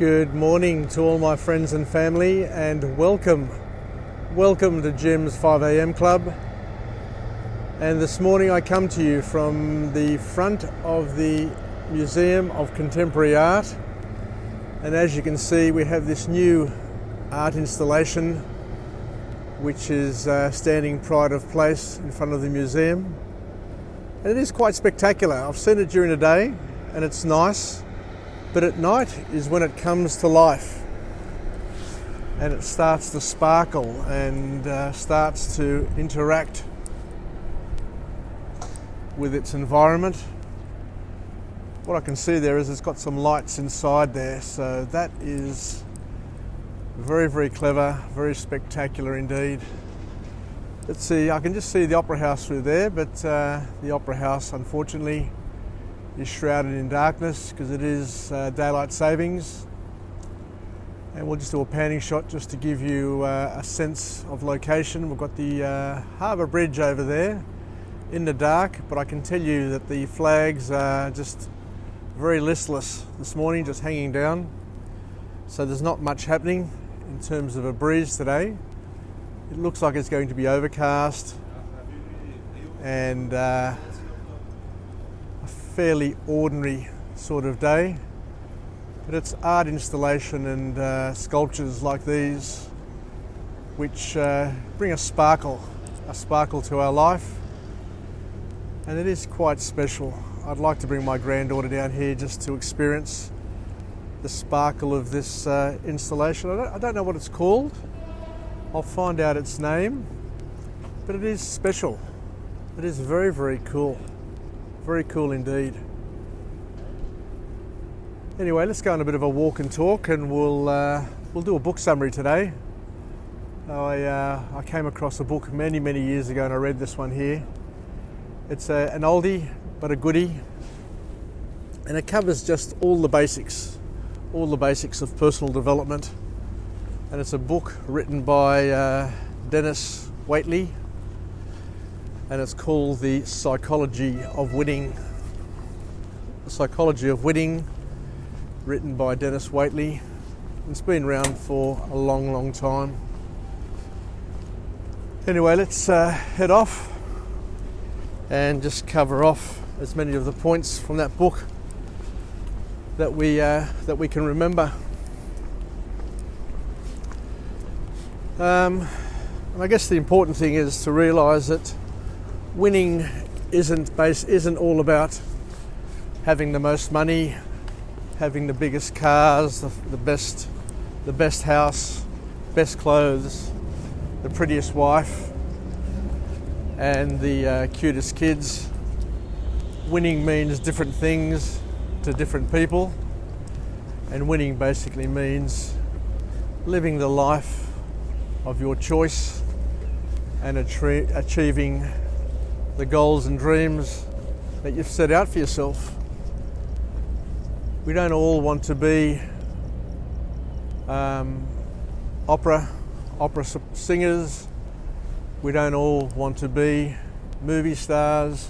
Good morning to all my friends and family, and welcome to Jim's 5am Club. And this morning I come to you from the front of the Museum of Contemporary Art, and as you can see we have this new art installation which is standing pride of place in front of the museum, and it is quite spectacular. I've seen it during the day and it's nice, but at night is when it comes to life and it starts to sparkle and starts to interact with its environment. What I can see there is it's got some lights inside there, so that is very, very clever, very spectacular indeed. Let's see, I can just see the Opera House through there, but the Opera House unfortunately is shrouded in darkness because it is daylight savings. And we'll just do a panning shot just to give you a sense of location. We've got the Harbour Bridge over there in the dark, but I can tell you that the flags are just very listless this morning, just hanging down. So there's not much happening in terms of a breeze today. It looks like it's going to be overcast and a fairly ordinary sort of day, but it's art installation and sculptures like these which bring a sparkle to our life, and it is quite special. I'd like to bring my granddaughter down here just to experience the sparkle of this installation. I don't know what it's called. I'll find out its name, but it is special. It is very, very cool. Very cool indeed. Anyway, let's go on a bit of a walk and talk, and we'll do a book summary today. I came across a book many years ago and I read this one here. It's an oldie but a goodie, and it covers just all the basics of personal development. And it's a book written by Denis Waitley, and it's called The Psychology of Winning. The Psychology of Winning, written by Denis Waitley. It's been around for a long time. Anyway, let's head off and just cover off as many of the points from that book that we can remember. And I guess the important thing is to realise that winning isn't all about having the most money, having the biggest cars, the best house, best clothes, the prettiest wife, and the cutest kids. Winning means different things to different people, and winning basically means living the life of your choice and achieving the goals and dreams that you've set out for yourself. We don't all want to be opera singers. We don't all want to be movie stars.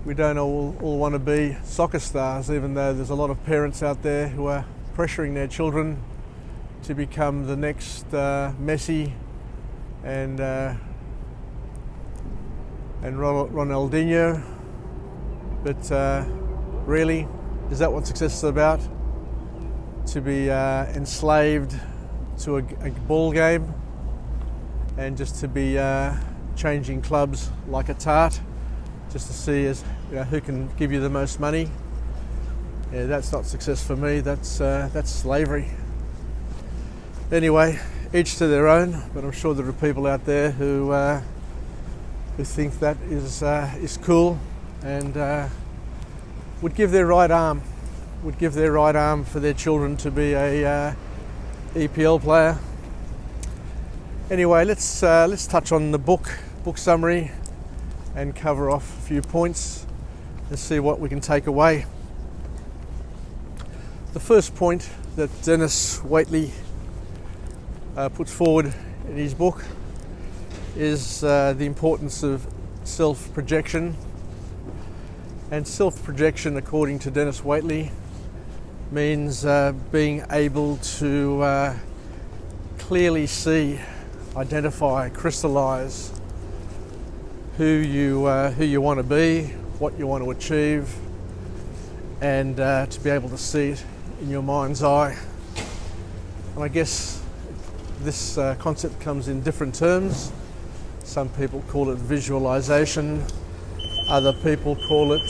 We don't all want to be soccer stars, even though there's a lot of parents out there who are pressuring their children to become the next Messi and Ronaldinho. But really, is that what success is about? To be enslaved to a ball game and just to be changing clubs like a tart, just to see who can give you the most money? Yeah, that's not success for me. That's slavery. Anyway, each to their own, but I'm sure there are people out there who think that is cool and would give their right arm for their children to be a EPL player. Anyway, let's touch on the book summary and cover off a few points and see what we can take away. The first point that Denis Waitley puts forward in his book is the importance of self-projection. And self-projection, according to Denis Waitley, means being able to clearly see, identify, crystallize who you want to be, what you want to achieve, and to be able to see it in your mind's eye. And I guess this concept comes in different terms. Some people call it visualization, other people call it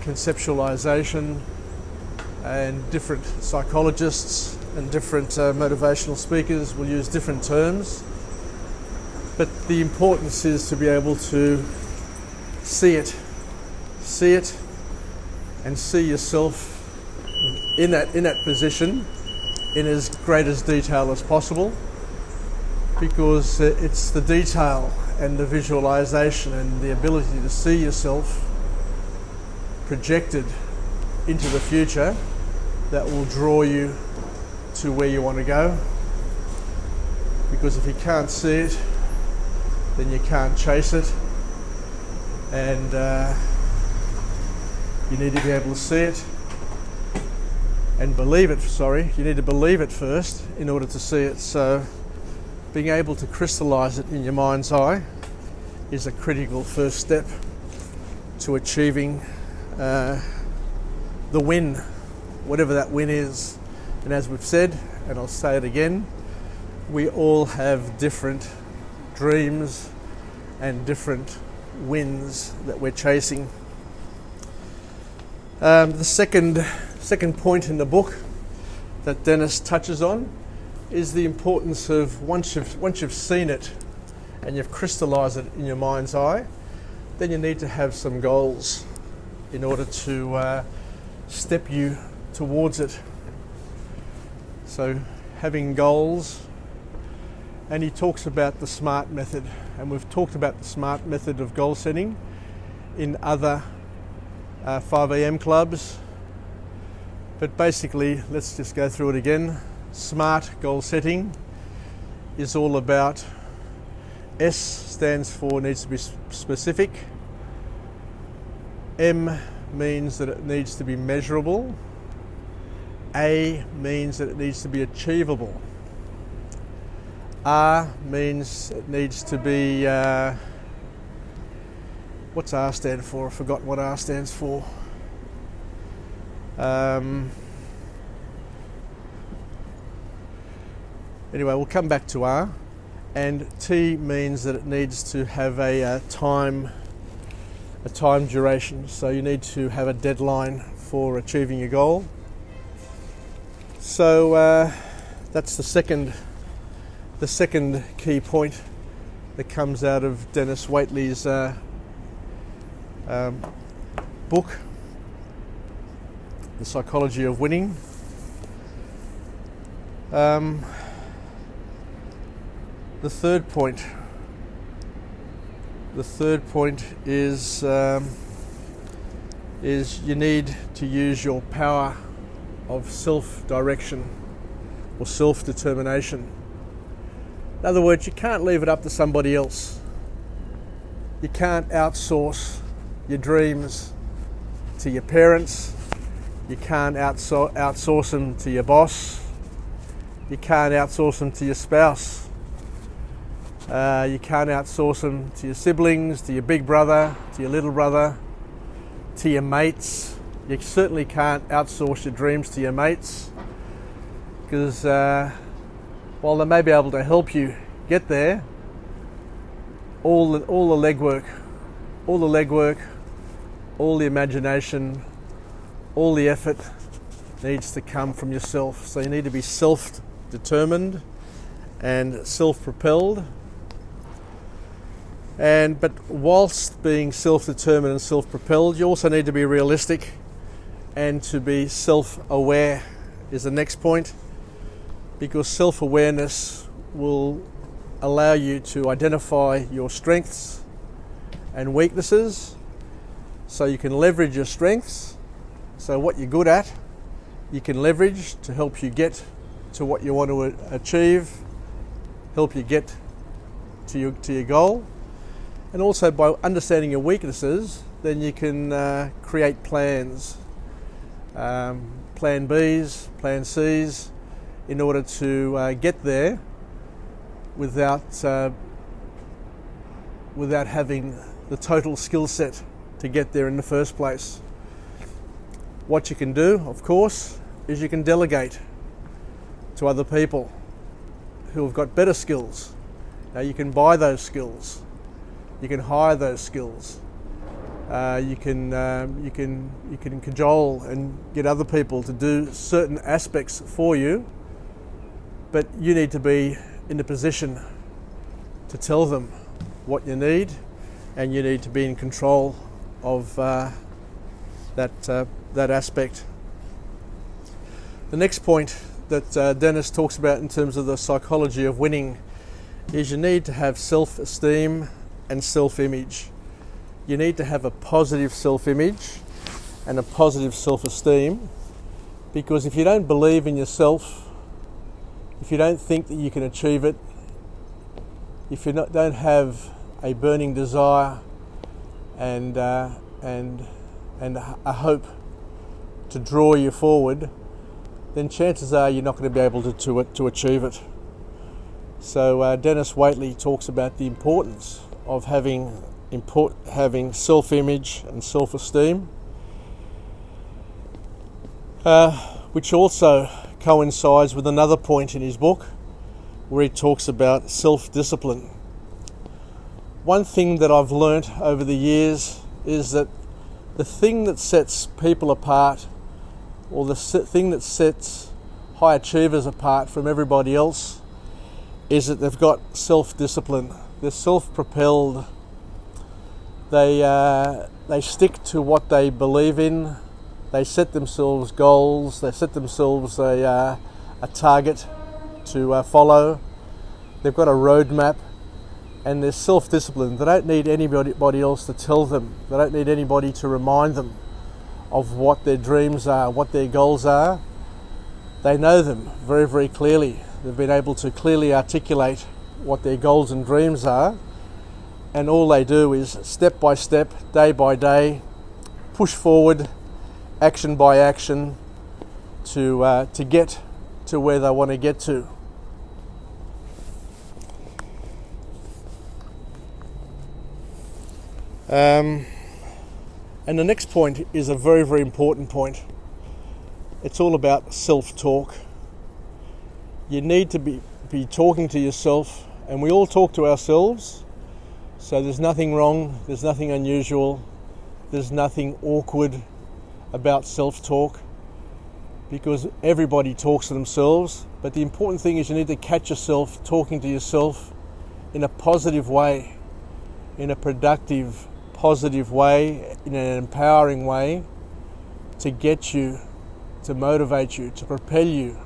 conceptualization, and different psychologists and different motivational speakers will use different terms. But the importance is to be able to see it, and see yourself in that position in as great as detail as possible, because it's the detail and the visualization and the ability to see yourself projected into the future that will draw you to where you want to go. Because if you can't see it, then you can't chase it, and you need to be able to see it and believe it. You need to believe it first in order to see it. So being able to crystallize it in your mind's eye is a critical first step to achieving the win, whatever that win is. And as we've said, and I'll say it again, we all have different dreams and different wins that we're chasing. The second point in the book that Denis touches on is the importance of once you've seen it and you've crystallized it in your mind's eye, then you need to have some goals in order to step you towards it. So having goals, and he talks about the SMART method, and we've talked about the SMART method of goal setting in other 5am clubs, but basically let's just go through it again. SMART goal setting is all about, S stands for needs to be specific, M means that it needs to be measurable, A means that it needs to be achievable, R means it needs to be, what's R stand for? I've forgotten what R stands for. Anyway, we'll come back to R. And T means that it needs to have a time duration. So you need to have a deadline for achieving your goal. So that's the second key point that comes out of Denis Waitley's book, The Psychology of Winning. The third point is you need to use your power of self-direction or self-determination. In other words, you can't leave it up to somebody else. You can't outsource your dreams to your parents. You can't outsource them to your boss. You can't outsource them to your spouse. You can't outsource them to your siblings, to your big brother, to your little brother, to your mates. You certainly can't outsource your dreams to your mates, because while they may be able to help you get there, all the legwork, all the imagination, all the effort needs to come from yourself. So you need to be self-determined and self-propelled. But whilst being self-determined and self-propelled, you also need to be realistic and to be self-aware is the next point, because self-awareness will allow you to identify your strengths and weaknesses so you can leverage your strengths. So what you're good at, you can leverage to help you get to what you want to achieve, help you get to your goal. And also by understanding your weaknesses, then you can create plans, plan Bs, plan Cs, in order to get there without having the total skill set to get there in the first place. What you can do, of course, is you can delegate to other people who have got better skills. Now you can buy those skills, you can hire those skills, you can cajole and get other people to do certain aspects for you, but you need to be in the position to tell them what you need, and you need to be in control of that aspect. The next point that Denis talks about in terms of the psychology of winning is you need to have self-esteem and self-image. You need to have a positive self-image and a positive self-esteem, because if you don't believe in yourself, if you don't think that you can achieve it, if you don't have a burning desire and a hope to draw you forward, then chances are you're not going to be able to achieve it. So Denis Waitley talks about the importance of having self-image and self-esteem, which also coincides with another point in his book where he talks about self-discipline. One thing that I've learnt over the years is that the thing that sets people apart, or the thing that sets high achievers apart from everybody else, is that they've got self-discipline. They're self-propelled. They stick to what they believe in. They set themselves goals. They set themselves a target to follow. They've got a roadmap, and they're self-disciplined. They don't need anybody else to tell them. They don't need anybody to remind them of what their dreams are, what their goals are. They know them very, very clearly. They've been able to clearly articulate what their goals and dreams are, and all they do is step by step, day by day, push forward, action by action, to get to where they want to get to. And the next point is a very, very important point. It's all about self-talk. You need to be talking to yourself, and we all talk to ourselves, so there's nothing wrong, there's nothing unusual, there's nothing awkward about self-talk, because everybody talks to themselves. But the important thing is you need to catch yourself talking to yourself in a positive way, in a productive, positive way, in an empowering way, to get you, to motivate you, to propel you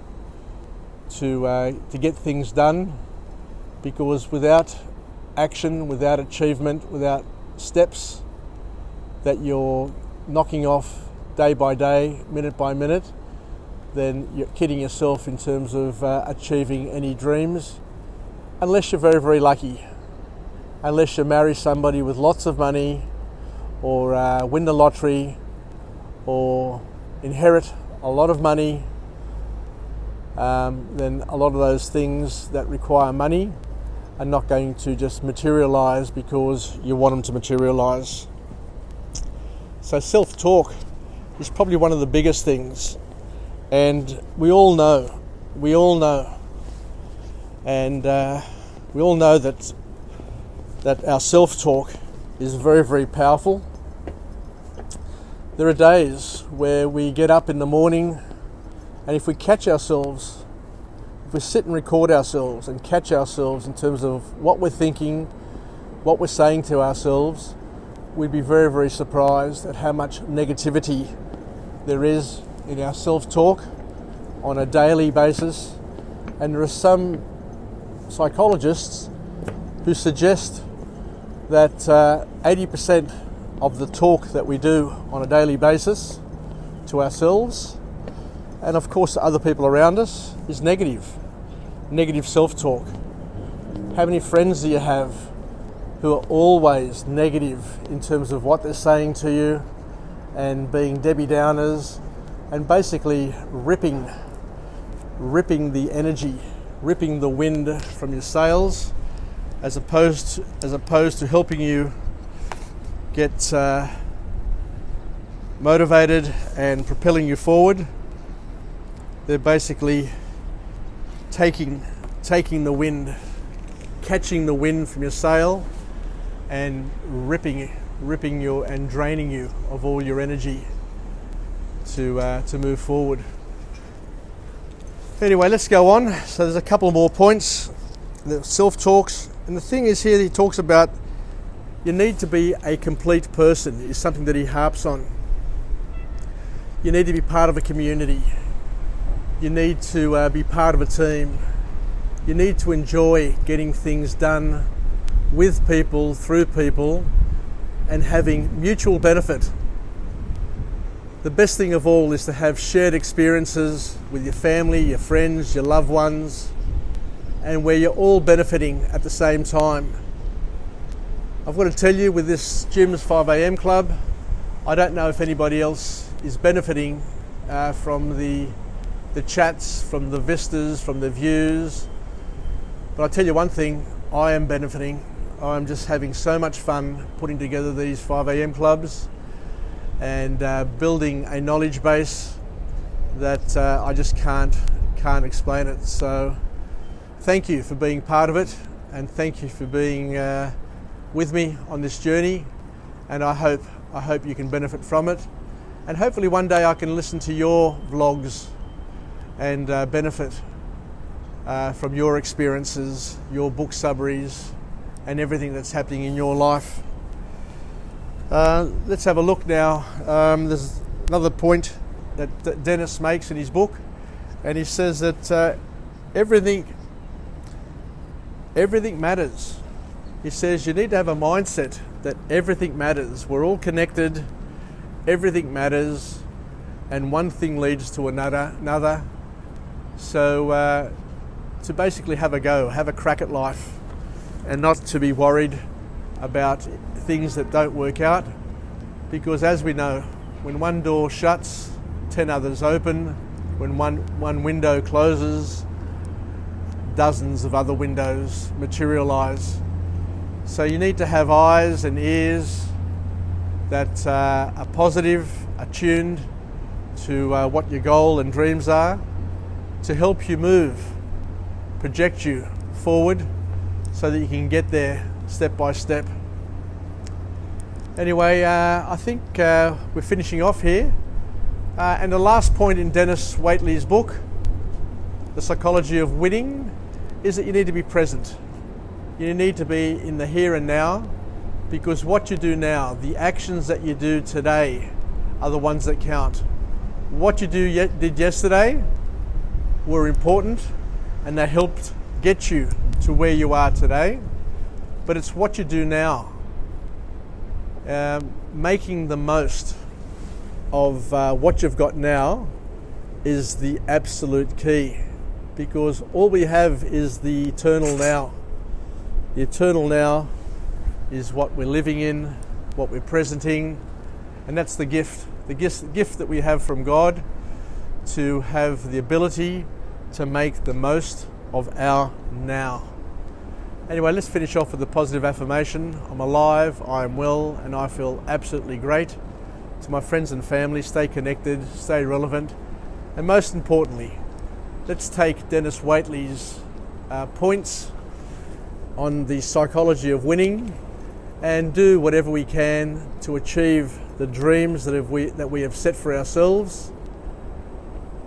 to get things done. Because without action, without achievement, without steps that you're knocking off day by day, minute by minute, then you're kidding yourself in terms of achieving any dreams, unless you're very, very lucky. Unless you marry somebody with lots of money, or win the lottery, or inherit a lot of money, then a lot of those things that require money are not going to just materialise because you want them to materialise. So self-talk is probably one of the biggest things, and we all know, and we all know that our self-talk is very, very powerful. There are days where we get up in the morning, and if we catch ourselves, if we sit and record ourselves and catch ourselves in terms of what we're thinking, what we're saying to ourselves, we'd be very, very surprised at how much negativity there is in our self-talk on a daily basis. And there are some psychologists who suggest that 80% of the talk that we do on a daily basis to ourselves, and of course to other people around us, is negative self-talk. How many friends do you have who are always negative in terms of what they're saying to you and being Debbie Downers and basically ripping the energy, ripping the wind from your sails, as opposed to helping you get motivated and propelling you forward. They're basically taking the wind, catching the wind from your sail and ripping you and draining you of all your energy to move forward. Anyway, let's go on. So there's a couple more points, the self-talks. And the thing is here, he talks about you need to be a complete person, is something that he harps on. You need to be part of a community. You need to be part of a team. You need to enjoy getting things done with people, through people, and having mutual benefit. The best thing of all is to have shared experiences with your family, your friends, your loved ones, and where you're all benefiting at the same time. I've got to tell you, with this Jim's 5am club, I don't know if anybody else is benefiting from the chats, from the vistas, from the views. But I'll tell you one thing, I am benefiting. I'm just having so much fun putting together these 5am clubs and building a knowledge base that I just can't explain it. So thank you for being part of it, and thank you for being with me on this journey, and I hope you can benefit from it, and hopefully one day I can listen to your vlogs and benefit from your experiences, your book summaries, and everything that's happening in your life. Let's have a look now. There's another point that Denis makes in his book, and he says that everything matters. He says you need to have a mindset that everything matters. We're all connected, everything matters, and one thing leads to another. So to basically have a go, have a crack at life, and not to be worried about things that don't work out, because as we know, when one door shuts, 10 others open. When one window closes, dozens of other windows materialize. So you need to have eyes and ears that are positive, attuned to what your goal and dreams are, to help you move, project you forward so that you can get there step by step. Anyway, I think we're finishing off here. And the last point in Denis Waitley's book, The Psychology of Winning, is that you need to be present. You need to be in the here and now, because what you do now, the actions that you do today, are the ones that count. What you did yesterday were important, and they helped get you to where you are today. But it's what you do now, making the most of what you've got now is the absolute key, because all we have is the eternal now. The eternal now is what we're living in, what we're presenting, and that's the gift that we have from God, to have the ability to make the most of our now. Anyway, let's finish off with a positive affirmation. I'm alive, I am well, and I feel absolutely great. To my friends and family, stay connected, stay relevant, and most importantly, let's take Denis Waitley's points on the psychology of winning and do whatever we can to achieve the dreams that we have set for ourselves,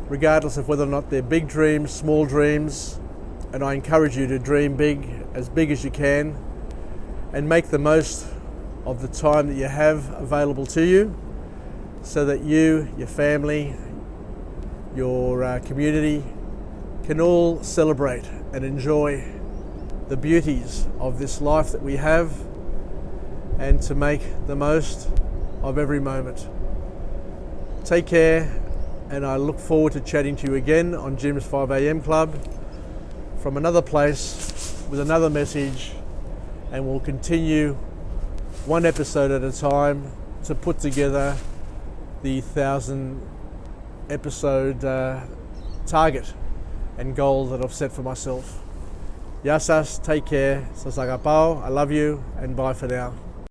regardless of whether or not they're big dreams, small dreams. And I encourage you to dream big as you can, and make the most of the time that you have available to you, so that you, your family, your community can all celebrate and enjoy the beauties of this life that we have, and to make the most of every moment. Take care, and I look forward to chatting to you again on Jim's 5am Club from another place with another message and we'll continue one episode at a time to put together the 1,000 episode target and goal that I've set for myself. Yasas, take care, sasagapao, I love you, and bye for now.